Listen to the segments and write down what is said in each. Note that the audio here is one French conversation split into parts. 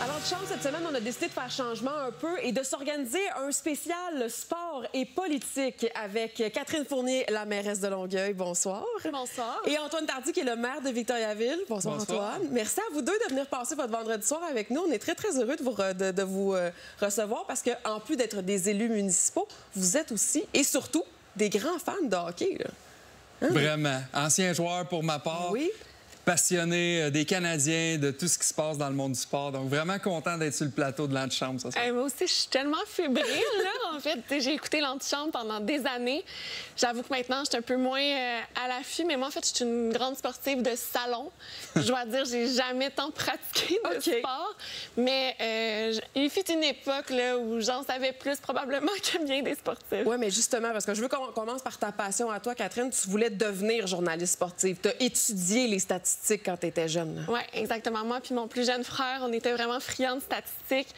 Alors, de chance, cette semaine, on a décidé de faire changement un peu et de s'organiser un spécial sport et politique avec Catherine Fournier, la mairesse de Longueuil. Bonsoir. Bonsoir. Et Antoine Tardy, qui est le maire de Victoriaville. Bonsoir, Bonsoir. Antoine. Merci à vous deux de venir passer votre vendredi soir avec nous. On est très, très heureux de vous recevoir parce qu'en plus d'être des élus municipaux, vous êtes aussi et surtout des grands fans de hockey. Là. Hein? Vraiment. Ancien joueur pour ma part. Oui. Passionné des Canadiens, de tout ce qui se passe dans le monde du sport. Donc, vraiment content d'être sur le plateau de l'Antichambre ce soir. Moi aussi, je suis tellement fébrile, là. En fait, j'ai écouté l'Antichambre pendant des années. J'avoue que maintenant, je suis un peu moins à l'affût, mais moi, en fait, je suis une grande sportive de salon. Je dois dire, j'ai jamais tant pratiqué de sport. Mais il fut une époque là, où j'en savais plus probablement que bien des sportifs. Oui, mais justement, parce que je veux qu'on commence par ta passion à toi, Catherine. Tu voulais devenir journaliste sportive. Tu as étudié les statistiques quand tu étais jeune. Oui, exactement. Moi puis mon plus jeune frère, on était vraiment friands de statistiques,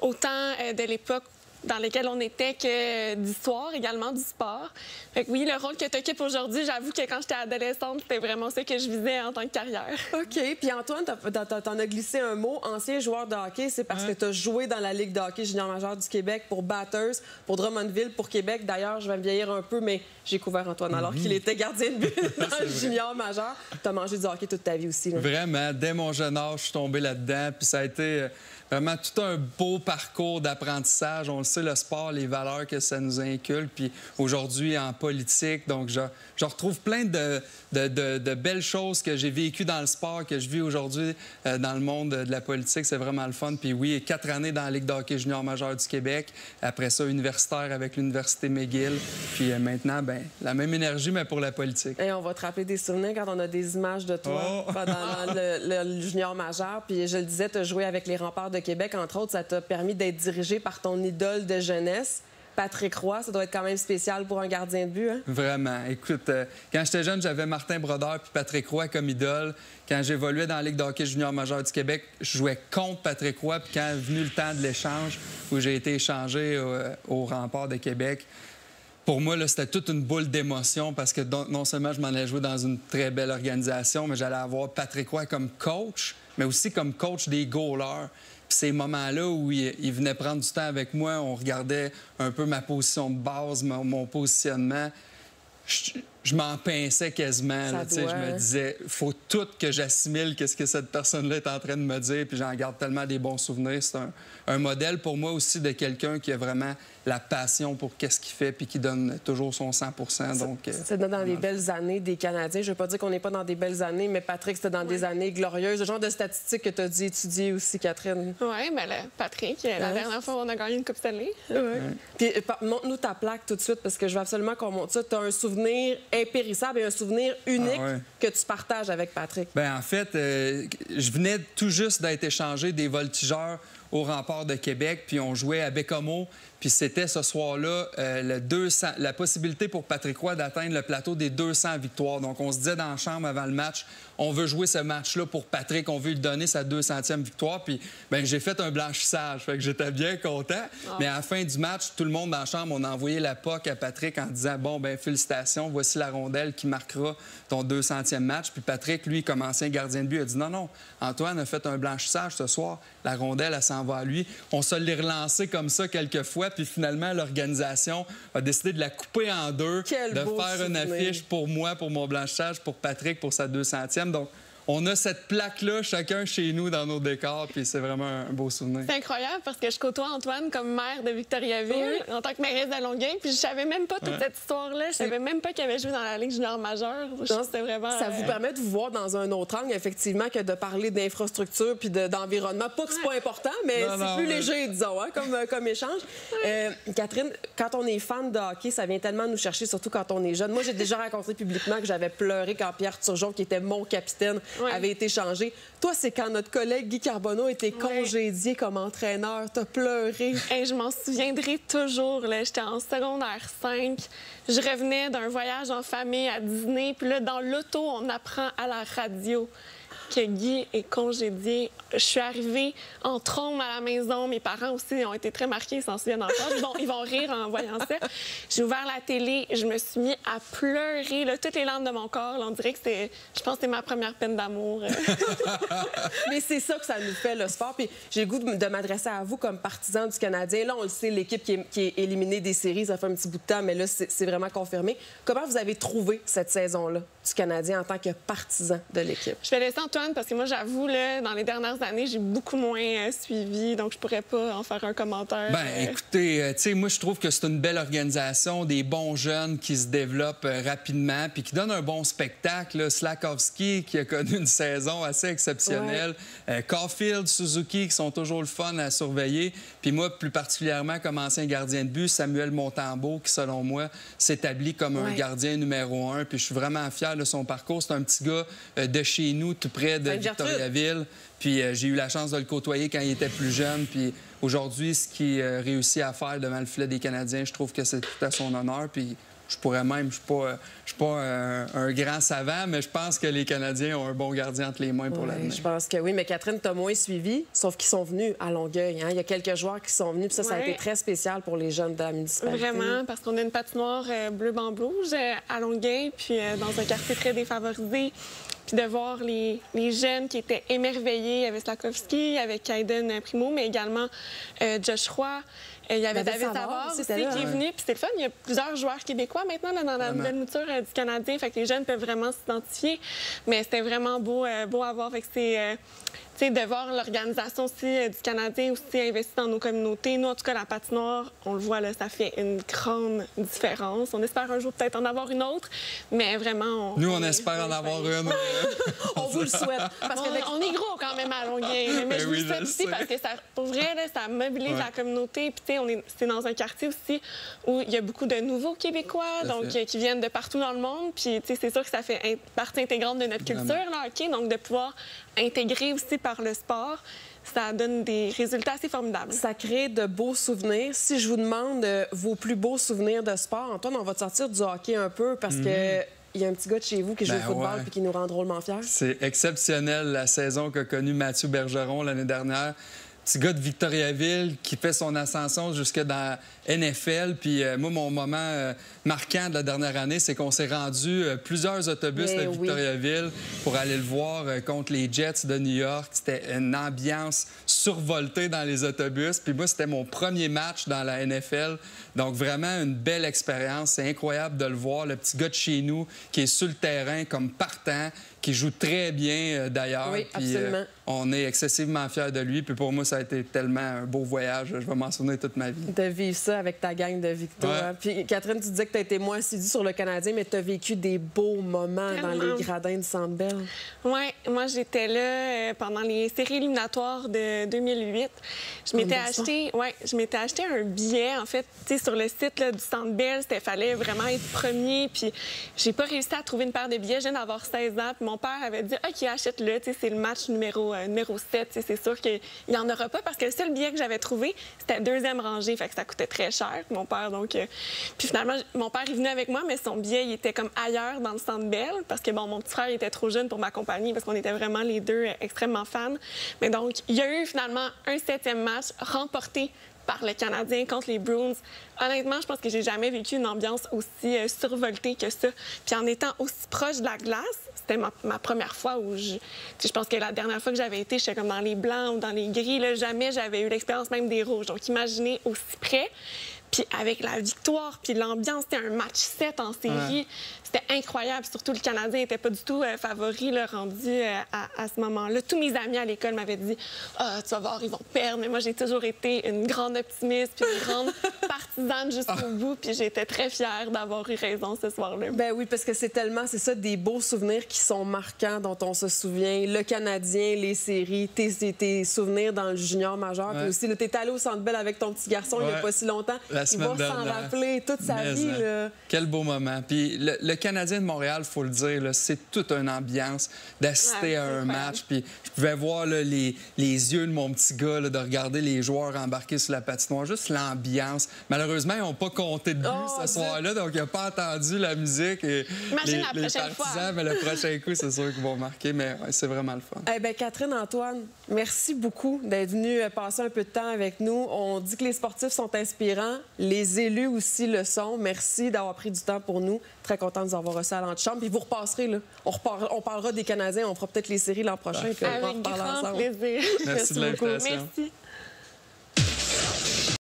autant de l'époque dans lesquelles on était que d'histoire, également du sport. Fait que oui, le rôle que tu occupes aujourd'hui, j'avoue que quand j'étais adolescente, c'était vraiment ça que je visais en tant que carrière. OK. Puis Antoine, t'en as glissé un mot. Ancien joueur de hockey, c'est parce que tu as joué dans la Ligue de hockey junior majeur du Québec pour Batters, pour Drummondville, pour Québec. D'ailleurs, je vais me vieillir un peu, mais j'ai couvert Antoine alors qu'il était gardien de but dans le junior majeur. Tu as mangé du hockey toute ta vie aussi. Là. Vraiment. Dès mon jeune âge, je suis tombé là-dedans. Puis ça a été vraiment tout un beau parcours d'apprentissage. On le sait, le sport, les valeurs que ça nous inculque. Puis aujourd'hui, en politique, donc je retrouve plein de belles choses que j'ai vécues dans le sport, que je vis aujourd'hui dans le monde de la politique. C'est vraiment le fun. Puis oui, 4 années dans la Ligue de hockey junior majeur du Québec. Après ça, universitaire avec l'Université McGill. Puis maintenant, bien, la même énergie, mais pour la politique. Et on va te rappeler des souvenirs quand on a des images de toi pendant le junior majeur. Puis je le disais, tu as joué avec les Remparts de Québec, entre autres. Ça t'a permis d'être dirigé par ton idole de jeunesse, Patrick Roy. Ça doit être quand même spécial pour un gardien de but. Hein? Vraiment. Écoute, quand j'étais jeune, j'avais Martin Brodeur puis Patrick Roy comme idole. Quand j'évoluais dans la Ligue de hockey junior majeur du Québec, je jouais contre Patrick Roy. Puis quand est venu le temps de l'échange, où j'ai été échangé au Rempart de Québec, pour moi, c'était toute une boule d'émotion parce que non seulement je m'en allais jouer dans une très belle organisation, mais j'allais avoir Patrick Roy comme coach, mais aussi comme coach des goalers. Puis ces moments-là où il venait prendre du temps avec moi, on regardait un peu ma position de base, mon positionnement. Je m'en pinçais quasiment. Là, je me disais, il faut tout que j'assimile qu'est-ce que cette personne-là est en train de me dire, puis j'en garde tellement des bons souvenirs. C'est un modèle pour moi aussi de quelqu'un qui a vraiment la passion pour qu'est-ce qu'il fait puis qui donne toujours son 100 %. Donc, c'est dans des belles années des Canadiens. Je ne veux pas dire qu'on n'est pas dans des belles années, mais Patrick, c'était dans des années glorieuses. Le genre de statistiques que tu as dû étudier aussi, Catherine. Oui, mais là, Patrick, la dernière fois, on a gagné une Coupe Stanley. Puis montre-nous ta plaque tout de suite parce que je veux absolument qu'on monte ça. Tu as un souvenir impérissable et un souvenir unique que tu partages avec Patrick. Bien, en fait, je venais tout juste d'être échangé des voltigeurs au Rempart de Québec, puis on jouait à Bécomo. Puis c'était ce soir-là la possibilité pour Patrick Roy d'atteindre le plateau des 200 victoires. Donc, on se disait dans la chambre avant le match, on veut jouer ce match-là pour Patrick, on veut lui donner sa 200e victoire. Puis, bien, j'ai fait un blanchissage, fait que j'étais bien content. Mais à la fin du match, tout le monde dans la chambre, on a envoyé la POC à Patrick en disant, bon, bien, félicitations, voici la rondelle qui marquera ton 200e match. Puis Patrick, lui, comme ancien gardien de but, a dit, non, non, Antoine a fait un blanchissage ce soir. La rondelle, elle s'en va à lui. On se l'est relancé comme ça quelques fois. Puis finalement, l'organisation a décidé de la couper en deux, de faire une affiche pour moi, pour mon blanchissage, pour Patrick, pour sa 200e. Donc, on a cette plaque-là, chacun chez nous, dans nos décors, puis c'est vraiment un beau souvenir. C'est incroyable parce que je côtoie Antoine comme maire de Victoriaville en tant que mairesse de Longueuil, puis je savais même pas toute cette histoire-là. Je savais même pas qu'il avait joué dans la Ligue junior majeure. C'était vraiment... Ça vous permet de vous voir dans un autre angle, effectivement, que de parler d'infrastructure puis d'environnement. Pas que c'est pas important, mais c'est plus léger, disons, hein, comme échange. Catherine, quand on est fan de hockey, ça vient tellement nous chercher, surtout quand on est jeune. Moi, j'ai déjà raconté publiquement que j'avais pleuré quand Pierre Turgeon, qui était mon capitaine, avait été changé. Toi, c'est quand notre collègue Guy Carbonneau était congédié comme entraîneur. T'as pleuré. Et je m'en souviendrai toujours. J'étais en secondaire 5. Je revenais d'un voyage en famille à Disney. Puis là, dans l'auto, on apprend à la radio que Guy est congédié. Je suis arrivée en trombe à la maison. Mes parents aussi ont été très marqués, ils s'en souviennent encore. Ils vont rire en voyant ça. J'ai ouvert la télé, je me suis mis à pleurer, là, toutes les larmes de mon corps. Là, on dirait que je pense que c'était ma première peine d'amour. Mais c'est ça que ça nous fait, le sport. Puis j'ai le goût de m'adresser à vous comme partisan du Canadien. Là, on le sait, l'équipe qui est éliminée des séries, ça fait un petit bout de temps, mais là, c'est vraiment confirmé. Comment vous avez trouvé cette saison-là du Canadien en tant que partisan de l'équipe? Je vais laisser Antoine parce que moi, j'avoue, là, dans les dernières années, j'ai beaucoup moins suivi, donc je pourrais pas en faire un commentaire. Bien, écoutez, tu sais, moi, je trouve que c'est une belle organisation, des bons jeunes qui se développent rapidement puis qui donnent un bon spectacle. Là. Slafkovský, qui a connu une saison assez exceptionnelle. Ouais. Caulfield, Suzuki, qui sont toujours le fun à surveiller. Puis moi, plus particulièrement, comme ancien gardien de but, Samuel Montembeault, qui, selon moi, s'établit comme un gardien numéro 1. Puis je suis vraiment fier de son parcours. C'est un petit gars de chez nous, tout près de Victoriaville. Puis j'ai eu la chance de le côtoyer quand il était plus jeune. Puis aujourd'hui, ce qu'il réussit à faire devant le filet des Canadiens, je trouve que c'est tout à son honneur. Puis je pourrais même, je suis pas un grand savant, mais je pense que les Canadiens ont un bon gardien entre les mains pour l'avenir. Je pense que oui, mais Catherine, t'as moins suivi, sauf qu'ils sont venus à Longueuil. Hein? Il y a quelques joueurs qui sont venus, puis ça a été très spécial pour les jeunes de la municipalité. Vraiment, parce qu'on a une patinoire bleu-blanc-rouge à Longueuil, puis dans un quartier très défavorisé. Puis de voir les jeunes qui étaient émerveillés. Il y avait Slafkovský, il y avait Kaiden Primo, mais également Josh Roy. Il y avait David Savard aussi qui est venu. Puis c'était le fun. Il y a plusieurs joueurs québécois maintenant là, dans la nouvelle mouture du Canadien. Fait que les jeunes peuvent vraiment s'identifier. Mais c'était vraiment beau à voir. Fait que c'est de voir l'organisation aussi du Canadien aussi investie dans nos communautés. Nous, en tout cas, la patinoire, on le voit, là, ça fait une grande différence. On espère un jour peut-être en avoir une autre, mais vraiment... on espère en avoir une. On vous le souhaite. Parce on est gros quand même à Longueuil. Mais je vous le souhaite aussi parce que, pour vrai, là, ça mobilise la communauté. Puis, c'est dans un quartier aussi où il y a beaucoup de nouveaux Québécois donc qui viennent de partout dans le monde. Puis, c'est sûr que ça fait partie intégrante de notre culture, là, OK? Donc, de pouvoir intégrer aussi par le sport, ça donne des résultats assez formidables. Ça crée de beaux souvenirs. Si je vous demande vos plus beaux souvenirs de sport, Antoine, on va te sortir du hockey un peu parce que il y a un petit gars de chez vous qui joue au football et qui nous rend drôlement fiers. C'est exceptionnel, la saison qu'a connue Mathieu Bergeron l'année dernière. Petit gars de Victoriaville qui fait son ascension jusque dans NFL. Puis moi, mon moment marquant de la dernière année, c'est qu'on s'est rendu plusieurs autobus de Victoriaville pour aller le voir contre les Jets de New York. C'était une ambiance survoltée dans les autobus. Puis moi, c'était mon premier match dans la NFL. Donc, vraiment une belle expérience. C'est incroyable de le voir. Le petit gars de chez nous qui est sur le terrain comme partant, qui joue très bien d'ailleurs. Oui, absolument. On est excessivement fiers de lui. Puis pour moi, ça a été tellement un beau voyage. Je vais m'en souvenir toute ma vie. De vivre ça avec ta gang de victoires. Puis Catherine, tu disais que tu as été moins assidue sur le Canadien, mais tu as vécu des beaux moments dans les gradins du Centre Bell. Oui, moi j'étais là pendant les séries éliminatoires de 2008. Je m'étais acheté un billet, en fait, sur le site là, du Centre Bell. Il fallait vraiment être premier. Puis j'ai pas réussi à trouver une paire de billets. Je viens d'avoir 16 ans. Puis mon père avait dit « OK, achète-le. C'est le match numéro 7. C'est sûr qu'il n'y en aura pas parce que le seul billet que j'avais trouvé, c'était deuxième rangée. Fait que ça coûtait très cher. Mon père, donc... Puis finalement, mon père est venu avec moi, mais son billet, il était comme ailleurs dans le Centre Bell parce que, bon, mon petit frère il était trop jeune pour m'accompagner parce qu'on était vraiment les deux extrêmement fans. Mais donc, il y a eu finalement un 7e match remporté par le Canadien contre les Bruins. Honnêtement, je pense que j'ai jamais vécu une ambiance aussi survoltée que ça. Puis en étant aussi proche de la glace, c'était ma première fois où je pense que la dernière fois que j'avais été, j'étais comme dans les blancs ou dans les gris. Là, jamais j'avais eu l'expérience même des rouges. Donc imaginez aussi près. Puis avec la victoire, puis l'ambiance, c'était un match 7 en série. C'était incroyable. Surtout, le Canadien n'était pas du tout favori, là, rendu à ce moment-là. Tous mes amis à l'école m'avaient dit « Ah, tu vas voir, ils vont perdre. » Mais moi, j'ai toujours été une grande optimiste puis une grande partisane jusqu'au bout. Puis j'étais très fière d'avoir eu raison ce soir-là. Ben oui, parce que c'est ça, des beaux souvenirs qui sont marquants, dont on se souvient. Le Canadien, les séries, tes souvenirs dans le junior majeur. Puis aussi, tu es allé au Centre Bell avec ton petit garçon il n'y a pas si longtemps. la semaine dernière. Il va s'en rappeler toute sa vie. Là. Quel beau moment. Puis le Canadien de Montréal, il faut le dire, c'est toute une ambiance d'assister à un match. Puis je pouvais voir là, les yeux de mon petit gars, là, de regarder les joueurs embarquer sur la patinoire. Juste l'ambiance. Malheureusement, ils n'ont pas compté de but ce soir-là, donc il n'a pas entendu la musique et les partisans. Mais le prochain coup, c'est sûr qu'ils vont marquer. Mais ouais, c'est vraiment le fun. Eh bien, Catherine, Antoine, merci beaucoup d'être venue passer un peu de temps avec nous. On dit que les sportifs sont inspirants. Les élus aussi le sont. Merci d'avoir pris du temps pour nous. Très content de vous avoir reçu à l'antichambre. Puis vous repasserez, là. On parlera des Canadiens. On fera peut-être les séries l'an prochain. Puis on va en reparler ensemble. Avec grand plaisir. Merci de l'invitation. Merci.